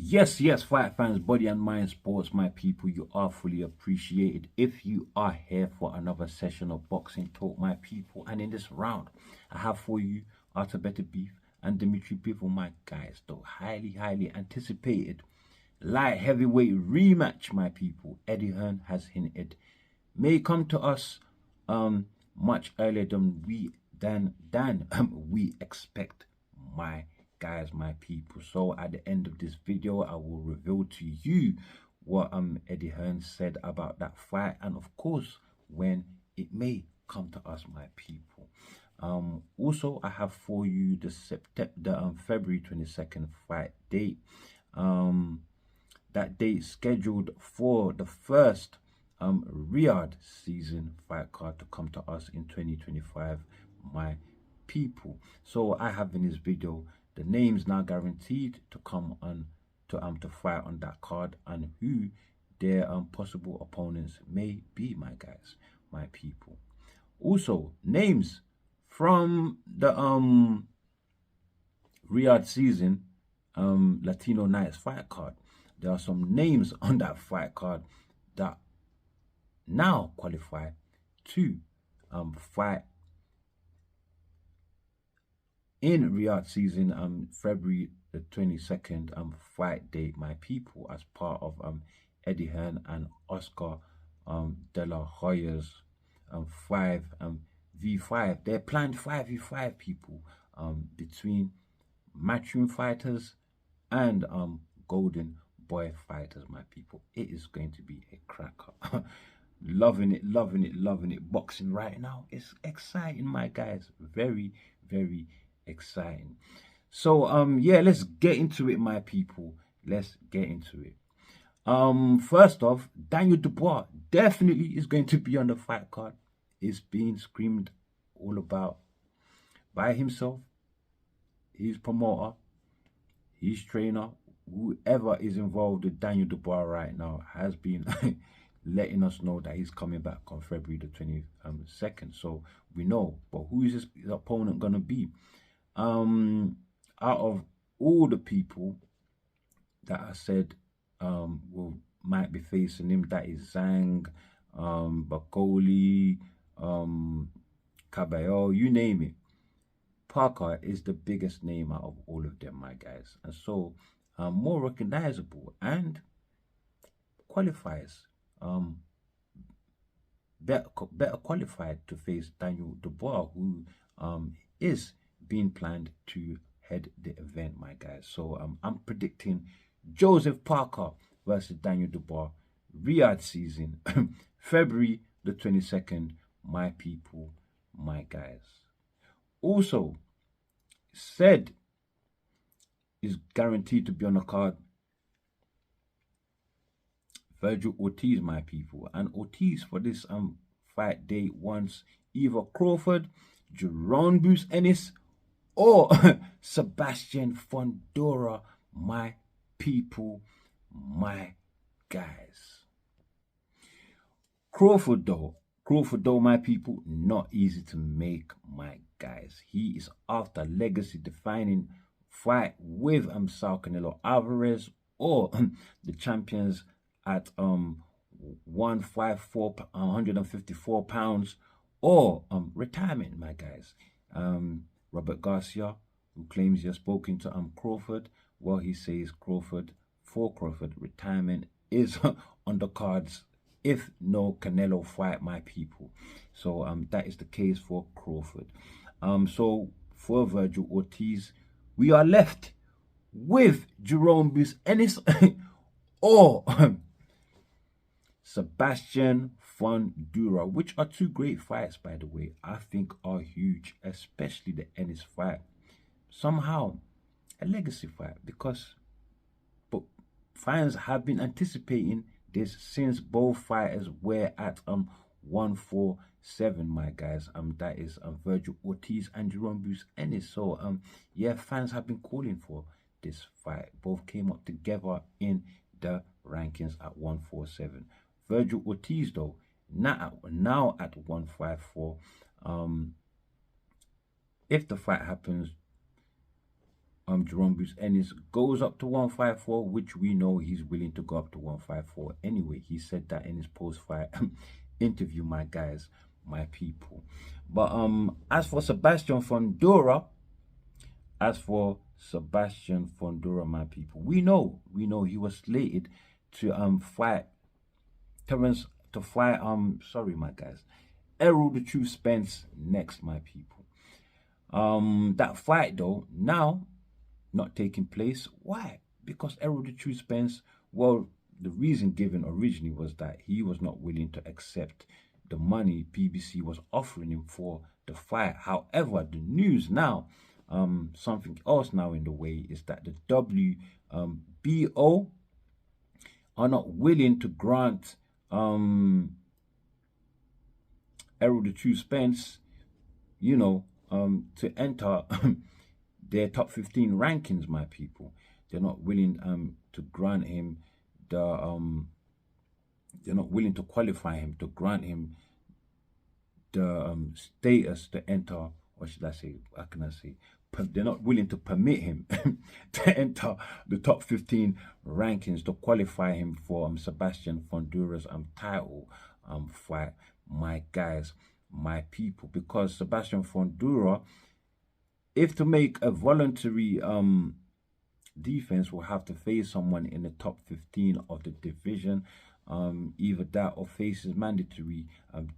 Yes, fight fans, body and mind sports, my people, you are fully appreciated. If you are here for another session of boxing talk, my people, and in this round, I have for you Beterbiev and BIVOL, my guys, the highly anticipated light heavyweight rematch, my people. Eddie Hearn has hinted may come to us much earlier than we expect, my guys, my people. So at the end of this video, I will reveal to you what Eddie Hearn said about that fight, and of course when it may come to us, my people. Also, I have for you the February 22nd fight date. That date scheduled for the first Riyadh season fight card to come to us in 2025, my people. So I have in this video the names now guaranteed to come on to fight on that card, and who their possible opponents may be, my guys, my people. Also, names from the Riyadh season Latino Nights fight card. There are some names on that fight card that now qualify to fight in Riyadh season February the 22nd fight date, my people, as part of Eddie Hearn and Oscar de la Hoya's 5v5. They're planned 5v5, people, between matchroom fighters and golden boy fighters, my people. It is going to be a cracker. loving it. Boxing right now is exciting, my guys. Very exciting. So yeah, let's get into it, my people. Let's get into it. First off, Daniel Dubois definitely is going to be on the fight card. It's being screamed all about by himself, his promoter, his trainer, whoever is involved with Daniel Dubois right now has been letting us know that he's coming back on February the 22nd. So we know, but who is his opponent gonna be? Out of all the people that I said might be facing him, that is Zhang, Bakoli, Cabello, you name it. Parker is the biggest name out of all of them, my guys, and so more recognizable and qualifies better qualified to face Daniel Dubois, who is being planned to head the event, my guys. So I'm predicting Joseph Parker versus Daniel Dubois, Riyadh season, February the 22nd, my people, my guys. Also said is guaranteed to be on the card, Virgil Ortiz, my people. And Ortiz for this fight day wants either Crawford, Dubois, Ennis, or Sebastian Fundora, my people, my guys. Crawford though, my people, not easy to make, my guys. He is after legacy defining fight with Saul Canelo Alvarez, or the champions at 154 pounds, or retirement, my guys. Robert Garcia, who claims he has spoken to Crawford, well, he says Crawford retirement is on the cards if no Canelo fight, my people. So that is the case for Crawford. So for Virgil Ortiz, we are left with Dubois, Ennis, or Sebastian Fundora, which are two great fights, by the way. I think are huge, especially the Ennis fight. Somehow a legacy fight, because fans have been anticipating this since both fighters were at 147, my guys. That is Virgil Ortiz and Dubois, Ennis. So yeah, fans have been calling for this fight. Both came up together in the rankings at 147. Virgil Ortiz though, now at 154. If the fight happens, Jerome Boots Ennis goes up to 154, which we know he's willing to go up to 154 anyway. He said that in his post-fight interview, my guys, my people. But as for Sebastian Fundora, my people, we know he was slated to fight sorry my guys, Errol the True Spence next, my people. That fight though now not taking place. Why? Because Errol the True Spence, well, the reason given originally was that he was not willing to accept the money PBC was offering him for the fight. However, the news now, something else now in the way is that the WBO are not willing to grant Errol the True Spence, you know, to enter their top 15 rankings, my people. They're not willing to grant him the they're not willing to qualify him, to grant him the status to enter, or should I say, how can I say, they're not willing to permit him to enter the top 15 rankings to qualify him for Sebastian Fundora's title fight, my guys, my people. Because Sebastian Fundora, if to make a voluntary defense, will have to face someone in the top 15 of the division, either that or faces mandatory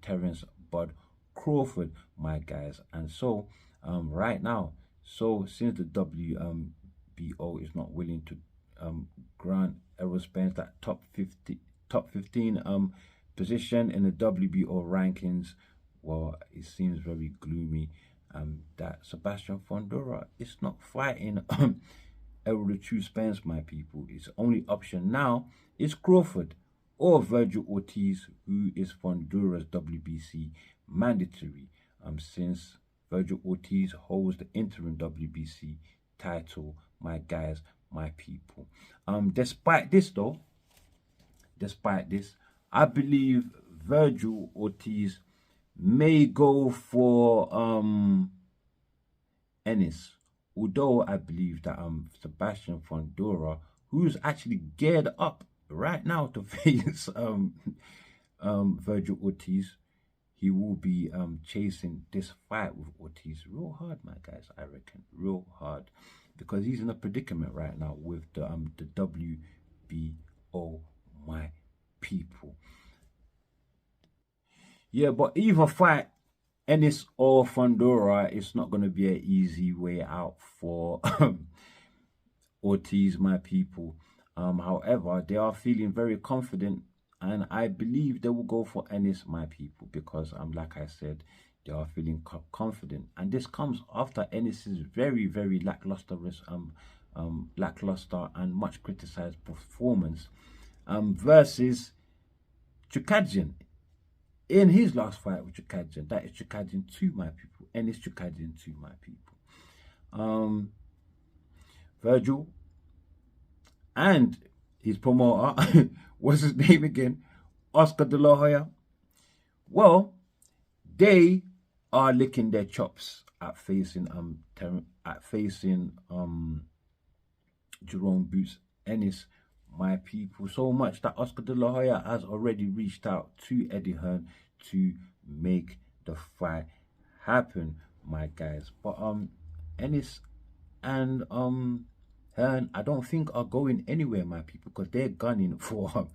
Terence Bud Crawford, my guys. And so right now, so since the WBO is not willing to grant Errol Spence that top 15 position in the WBO rankings, well, it seems very gloomy that Sebastian Fundora is not fighting Errol the True Spence, my people. His only option now is Crawford or Virgil Ortiz, who is Fundora's WBC mandatory, since Virgil Ortiz holds the interim WBC title, my guys, my people. Despite this, I believe Virgil Ortiz may go for Ennis, although I believe that Sebastian Fundora, who's actually geared up right now to face Virgil Ortiz, he will be chasing this fight with Ortiz real hard, my guys. I reckon real hard, because he's in a predicament right now with the WBO, my people. Yeah, but either fight, Ennis or Fundora, it's not going to be an easy way out for Ortiz, my people. However, they are feeling very confident, and I believe they will go for Ennis, my people, because like I said, they are feeling confident. And this comes after Ennis's very, very lackluster and much criticized performance versus Chukadjian in his last fight with Chukadjian. That is Chukadjian 2, my people. Ennis Chukadjian 2, my people. Virgil and his promoter, what's his name again? Oscar De La Hoya. Well, they are licking their chops at facing Jerome Boots Ennis, my people. So much that Oscar De La Hoya has already reached out to Eddie Hearn to make the fight happen, my guys. But Ennis and Hearn, I don't think are going anywhere, my people, because they're gunning for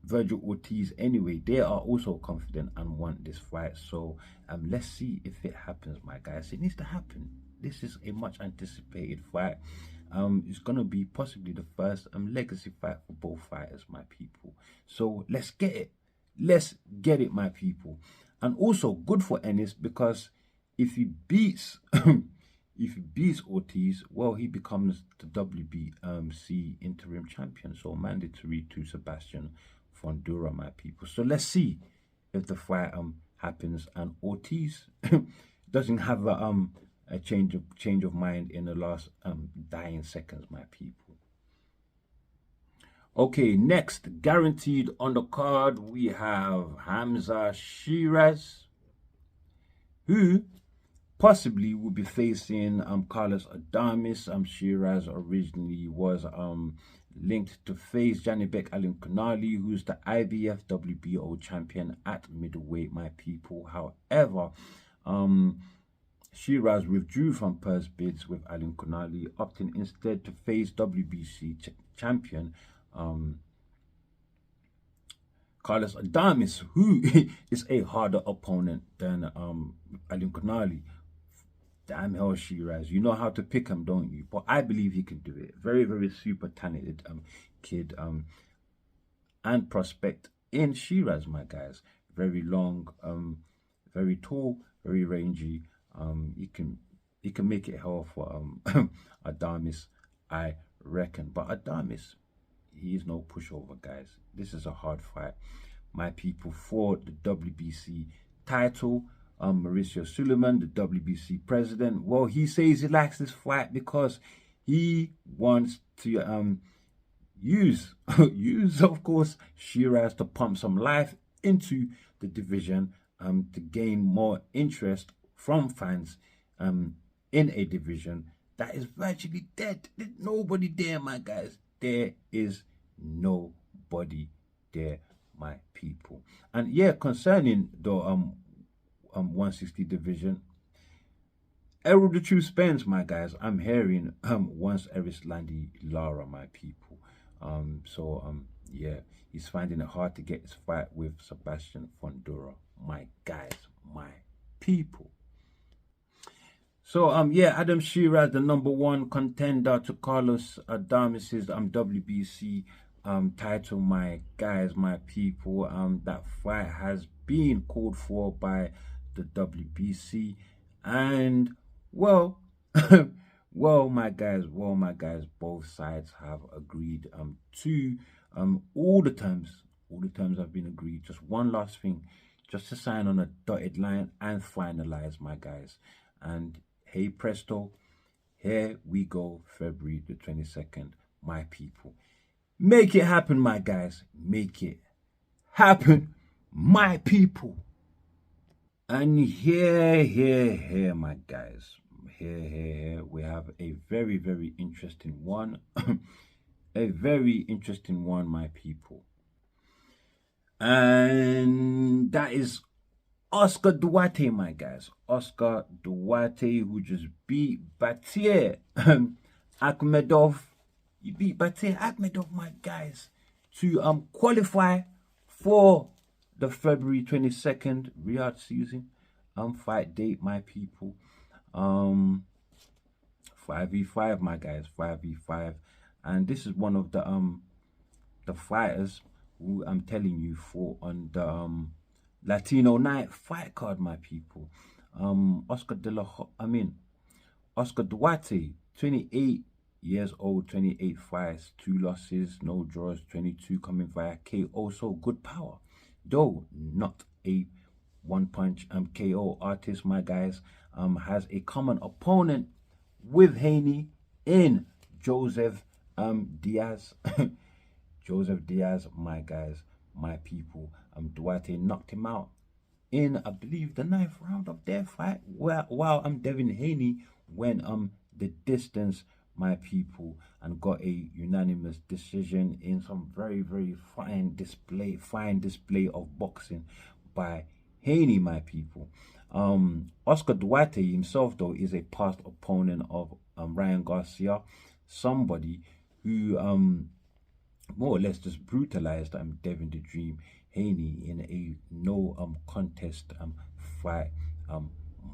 Virgil Ortiz anyway. They are also confident and want this fight. So let's see if it happens, my guys. It needs to happen. This is a much anticipated fight. It's gonna be possibly the first legacy fight for both fighters, my people. So let's get it. Let's get it, my people. And also good for Ennis, because if he beats Ortiz, well, he becomes the WBC interim champion, so mandatory to Sebastian Fundora, my people. So let's see if the fight happens and Ortiz doesn't have a change of mind in the last dying seconds, my people. Okay, next, guaranteed on the card, we have Hamza Sheeraz, who possibly will be facing Carlos Adamis. Sheeraz originally was linked to face Janibek Alimkanali, who's the IBF WBO champion at middleweight, my people. However, Sheeraz withdrew from purse bids with Alimkanali, opting instead to face WBC champion Carlos Adamis, who is a harder opponent than Alimkanali. Damn hell, Sheeraz, you know how to pick him, don't you? But I believe he can do it. Very, very super talented kid and prospect in Sheeraz, my guys. Very long, very tall, very rangy. He can make it hell for Adamis, I reckon. But Adamis, he is no pushover, guys. This is a hard fight, my people, for the WBC title. Mauricio Suleiman, the WBC president, well, he says he likes this fight because he wants to use of course Sheeraz to pump some life into the division, to gain more interest from fans in a division that is virtually dead. There's nobody there, my guys. There is nobody there, my people. And yeah, concerning the 160 division, Errol the True Spence, my guys, I'm hearing once Eris Landy Lara, my people. Yeah, he's finding it hard to get his fight with Sebastian Fundora, my guys, my people. So yeah, Adam Sheeraz, the #1 contender to Carlos Adamis's WBC title, my guys, my people. That fight has been called for by the WBC, and well well my guys, both sides have agreed to all the terms have been agreed. Just one last thing, just to sign on a dotted line and finalize, my guys. And hey presto, here we go, February the 22nd, my people. Make it happen, my guys. Make it happen, my people. And here, my guys. Here, we have a very, very interesting one. A very interesting one, my people. And that is Oscar Duarte, my guys. Oscar Duarte, who just beat Batir Akhmedov. You beat Batir Akhmedov, my guys, to qualify for the February 22nd Riyadh season fight date, my people. 5v5, my guys, 5v5. And this is one of the fighters who I'm telling you fought on the Latino night fight card, my people. Oscar Duarte, 28 years old, 28 fights, 2 losses, no draws, 22 coming via KO. So good power, though not a one-punch KO artist, my guys. Has a common opponent with Haney in Joseph Diaz. Joseph Diaz, my guys, my people. Duarte knocked him out in, I believe, the 9th round of their fight, while Devin Haney went the distance, my people, and got a unanimous decision in some very, very fine display of boxing by Haney, my people. Oscar Duarte himself, though, is a past opponent of Ryan Garcia, somebody who more or less just brutalized Devin the Dream Haney in a no contest fight,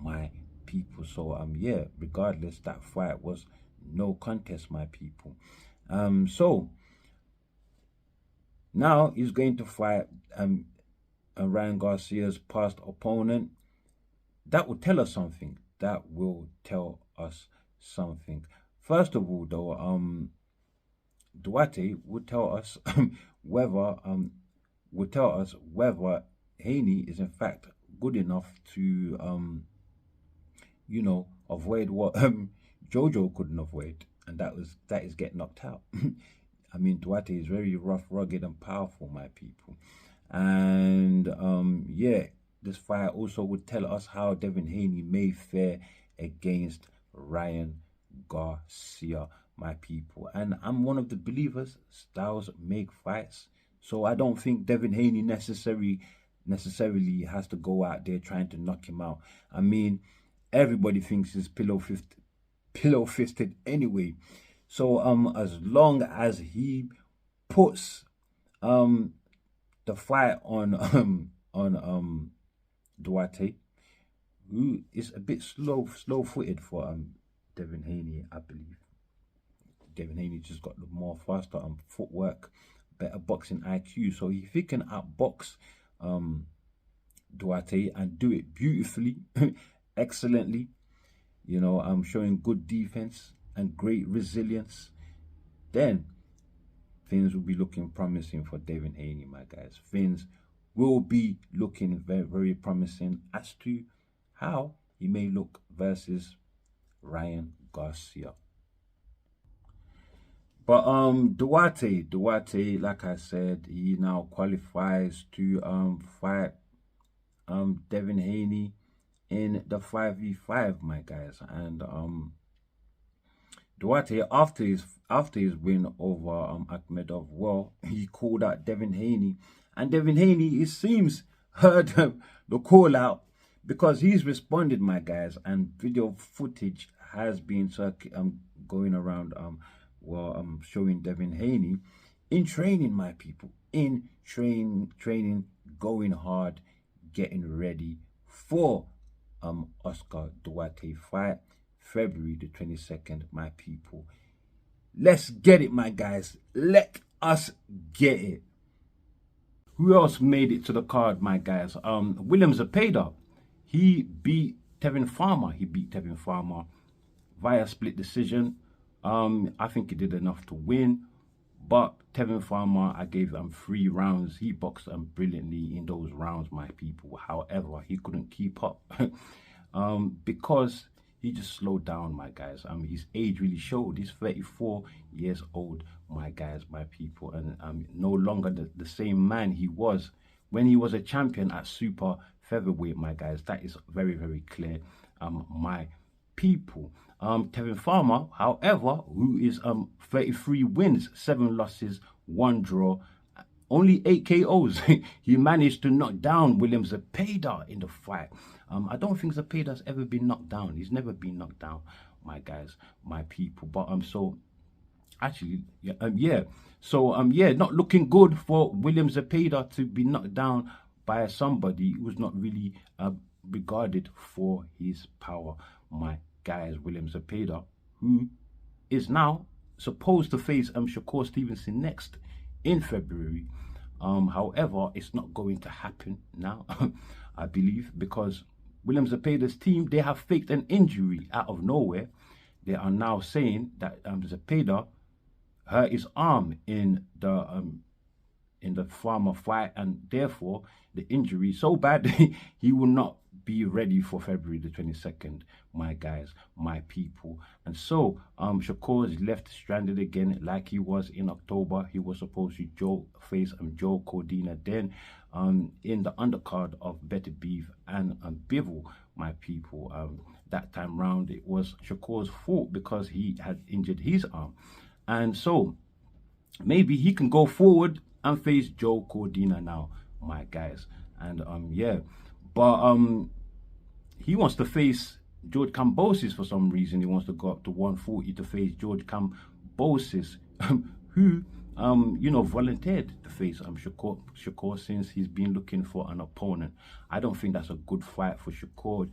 my people. So yeah, regardless, that fight was no contest, my people. So now he's going to fight Ryan Garcia's past opponent. That will tell us something. First of all, though, Duarte would tell us whether Haney is in fact good enough to avoid what Jojo couldn't avoid, and that is get knocked out. I mean, Duarte is very rough, rugged, and powerful, my people. And yeah, this fight also would tell us how Devin Haney may fare against Ryan Garcia, my people. And I'm one of the believers, styles make fights. So I don't think Devin Haney necessarily has to go out there trying to knock him out. I mean, everybody thinks he's pillow fisted anyway. So as long as he puts the fight on Duarte, who is a bit slow-footed for Devin Haney, I believe. Devin Haney just got the more faster footwork, better boxing IQ. So if he can outbox Duarte and do it beautifully, excellently, you know, showing good defense and great resilience, then things will be looking promising for Devin Haney, my guys. Things will be looking very, very promising as to how he may look versus Ryan Garcia. But Duarte, like I said, he now qualifies to fight Devin Haney in the 5v5, my guys. And Duarte, after his win over Akhmedov, well, he called out Devin Haney, and Devin Haney, it seems, heard the call out, because he's responded, my guys, and video footage has been going around showing Devin Haney in training, my people, in training, going hard, getting ready for Oscar Duarte fight, February the 22nd, my people. Let's get it, my guys. Let us get it. Who else made it to the card, my guys? William Zepeda. He beat Tevin Farmer. Via split decision. I think he did enough to win. But Tevin Farmer, I gave him 3 rounds. He boxed brilliantly in those rounds, my people. However, he couldn't keep up because he just slowed down, my guys. His age really showed. He's 34 years old, my guys, my people, and no longer the same man he was when he was a champion at super featherweight, my guys. That is very, very clear, my people. Tevin Farmer, however, who is 33 wins, 7 losses, 1 draw, only 8 KOs. He managed to knock down William Zepeda in the fight. I don't think Zepeda's ever been knocked down. He's never been knocked down, my guys, my people. But so actually, not looking good for William Zepeda to be knocked down by somebody who was not really regarded for his power, my guys. William Zepeda, who is now supposed to face Shakur Stevenson next in February. However, it's not going to happen now, I believe, because William Zepeda's team, they have faked an injury out of nowhere. They are now saying that Zepeda hurt his arm in the Farmer fight, and therefore the injury is so bad he will not be ready for February the 22nd, my guys, my people. And so Shakur is left stranded again like he was in October. He was supposed to face Joe Cordina then in the undercard of Beterbiev and BIVOL, my people. That time round it was Shakur's fault because he had injured his arm, and so maybe he can go forward and face Joe Cordina now, my guys. And but he wants to face George Kambosos for some reason. He wants to go up to 140 to face George Kambosos, who volunteered to face Shakur since he's been looking for an opponent. I don't think that's a good fight for Shakur.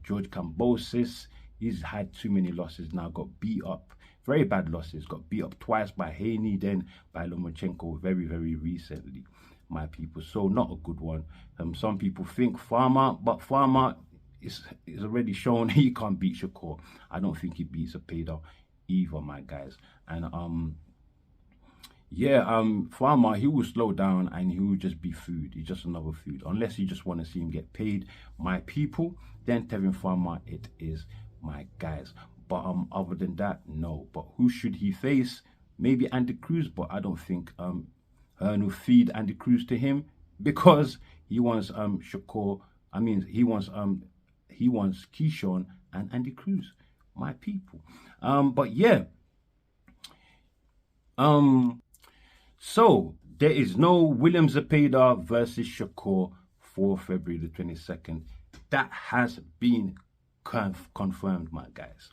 George Kambosos, he's had too many losses now, got beat up, very bad losses, got beat up twice by Haney, then by Lomachenko very, very recently, my people. So not a good one. Some people think Farmer, but Farmer is already shown he can't beat Shakur. I don't think he beats Zepeda either, my guys. And Farmer, he will slow down and he will just be food. He's just another food. Unless you just want to see him get paid, my people, then Tevin Farmer it is, my guys. But other than that, no. But who should he face? Maybe Andy Cruz, but I don't think Hearn will feed Andy Cruz to him because he wants Shakur I mean, he wants Keyshawn and Andy Cruz, my people. But yeah. So there is no William Zepeda versus Shakur for February the 22nd. That has been confirmed, my guys.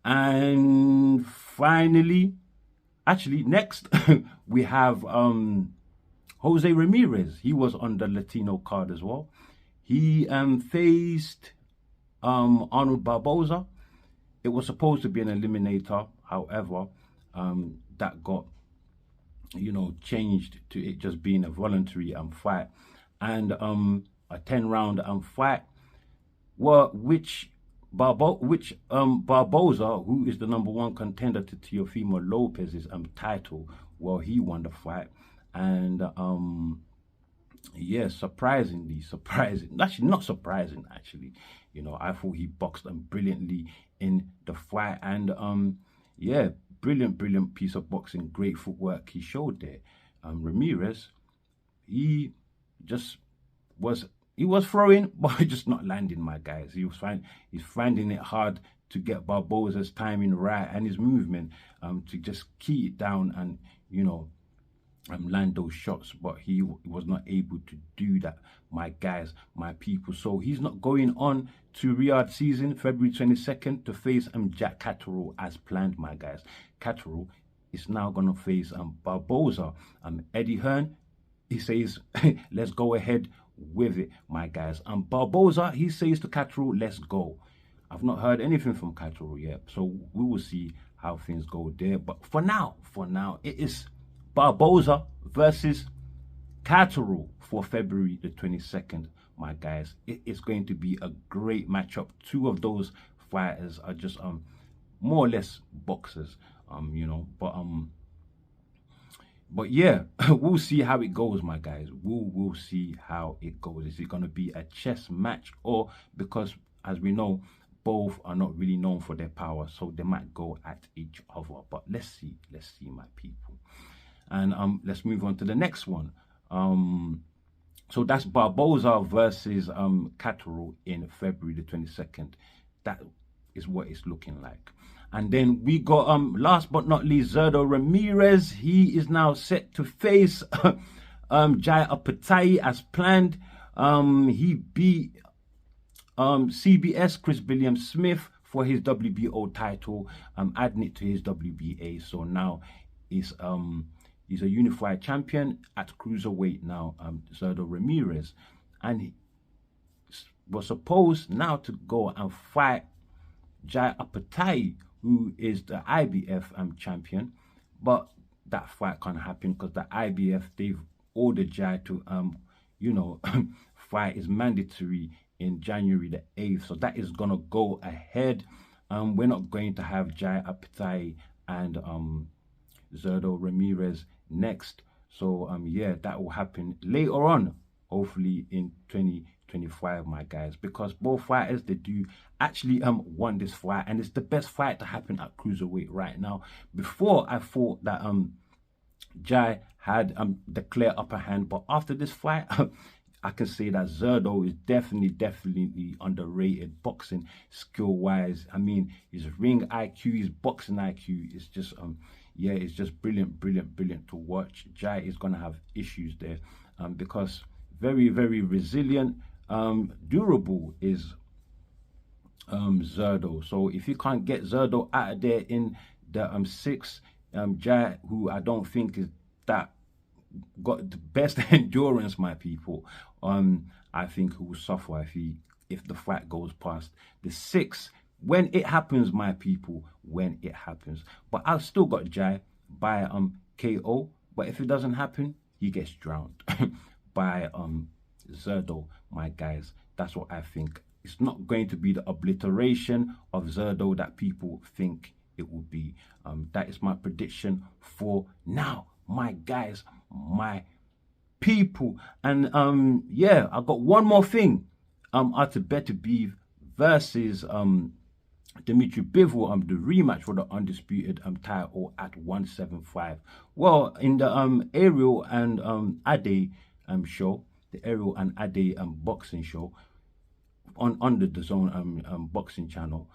And finally, actually, next we have Jose Ramirez. He was on the Latino card as well. He faced Arnold Barboza. It was supposed to be an eliminator, however, that got, you know, changed to it just being a voluntary fight, and a 10-round fight, which Barboza, who is the #1 contender to Teofimo Lopez's title, well, he won the fight, and yeah, surprising, actually not surprising, actually, you know, I thought he boxed brilliantly in the fight, and yeah, brilliant piece of boxing, great footwork he showed there. Ramirez, he was throwing, but just not landing, my guys. He's finding it hard to get Barboza's timing right and his movement to just key it down and, you know, land those shots, but he was not able to do that, my guys, my people. So he's not going on to Riyadh season February 22nd to face Jack Catero as planned, my guys. Catero is now gonna face Barboza. Eddie Hearn, he says let's go ahead with it, my guys. Barboza, he says to Catero, let's go. I've not heard anything from Catero yet, so we will see how things go there. But for now, it is Barboza versus Catero for February the 22nd, my guys. It is going to be a great matchup. Two of those fighters are just more or less boxers, you know, but yeah, we'll see how it goes, my guys. We'll see how it goes. Is it going to be a chess match, or, because as we know, both are not really known for their power, so they might go at each other. But let's see, my people. And let's move on to the next one. So that's Barboza versus Catero in February the 22nd. That is what it's looking like. And then we got last but not least, Zurdo Ramirez. He is now set to face Jai Opetaia as planned. He beat CBS Chris Williams-Smith for his WBO title, adding it to his WBA. So now he's a unified champion at cruiserweight now, Zurdo Ramirez, and he was supposed now to go and fight Jai Opetaia, who is the IBF champion, but that fight can't happen because the IBF, they've ordered Jai to you know, fight is mandatory in January the 8th, so that is gonna go ahead. We're not going to have Jai Opetaia and Zurdo Ramirez next, so yeah, that will happen later on, hopefully in 2025, my guys, because both fighters, they do actually want this fight, and it's the best fight to happen at cruiserweight right now. Before, I thought that Jai had the clear upper hand, but after this fight I can say that Zurdo is definitely underrated boxing skill wise. I mean, his ring IQ, his boxing IQ is just yeah, it's just brilliant to watch. Jai is gonna have issues there because very resilient, durable is Zurdo. So if you can't get Zurdo out of there in the 6, Jai, who I don't think is that got the best endurance, my people, I think he will suffer if the fight goes past the 6. When it happens, my people, when it happens. But I've still got Jai by KO, but if it doesn't happen, he gets drowned by Zurdo, my guys. That's what I think. It's not going to be the obliteration of Zurdo that people think it will be. That is my prediction for now, my guys, my people. And yeah, I got one more thing after Beterbiev versus Dimitri Bivol, the rematch for the undisputed title at 175. Well, in the Ariel and Ade show, the Ariel and Ade boxing show, on the DAZN boxing channel,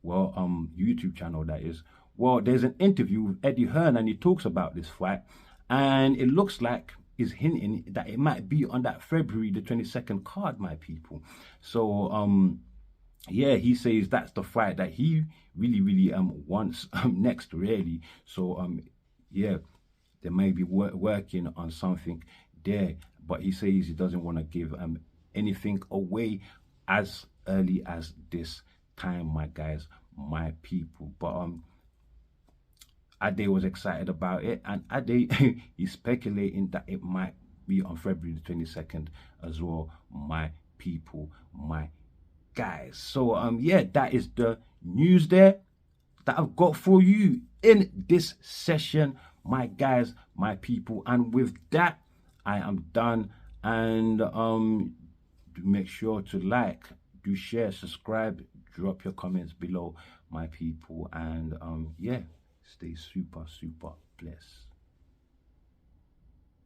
well, YouTube channel that is. Well, there's an interview with Eddie Hearn, and he talks about this fight, and it looks like he's hinting that it might be on that February the 22nd card, my people. So yeah, he says that's the fight that he really wants next, really. So yeah, they may be working on something there, but he says he doesn't want to give anything away as early as this time, my guys, my people. But Ade was excited about it, and Ade he's speculating that it might be on February the 22nd as well, my people, my guys. So yeah, that is the news there that I've got for you in this session, my guys, my people. And with that, I am done. And do make sure to like, do share, subscribe, drop your comments below, my people. And yeah, stay super blessed.